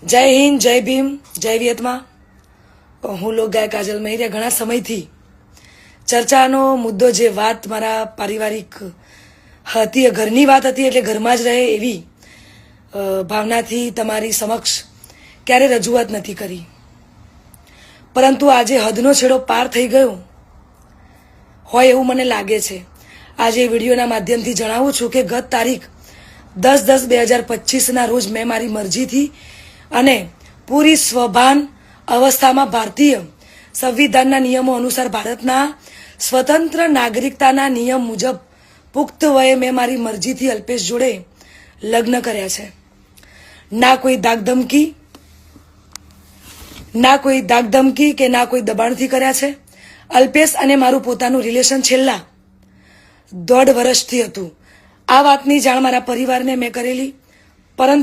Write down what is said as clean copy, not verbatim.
જય હિન્દ, જય ભીમ, જય વિયતમાં. હું લોકગાયક કાજલ મહેરિયા. ઘણા સમયથી ચર્ચાનો મુદ્દો જે વાત મારા પારિવારિક હતી, ઘરની વાત હતી, એટલે ઘરમાં જ રહે એવી ભાવનાથી તમારી સમક્ષ ક્યારે રજૂઆત નથી કરી. પરંતુ આજે હદનો છેડો પાર થઈ ગયો હોય એવું મને લાગે છે. આજે વિડીયોના માધ્યમથી જણાવું છું કે ગત તારીખ 10/10/2025ના રોજ મેં મારી મરજીથી અને પૂરી સ્વભાન અવસ્થામાં ભારતીય સંવિધાનના નિયમો અનુસાર ભારતના સ્વતંત્ર નાગરિકતાના નિયમ મુજબ પુખ્ત વયે મેં મારી મરજીથી અલ્પેશ જોડે લગ્ન કર્યા છે. ના કોઈ ધાકધમકી કે ના કોઈ દબાણથી કર્યા છે. અલ્પેશ અને મારું પોતાનું રિલેશન છેલ્લા 1.5 વર્ષથી હતું. આ વાતની જાણ મારા પરિવારને મેં કરેલી, પરંતુ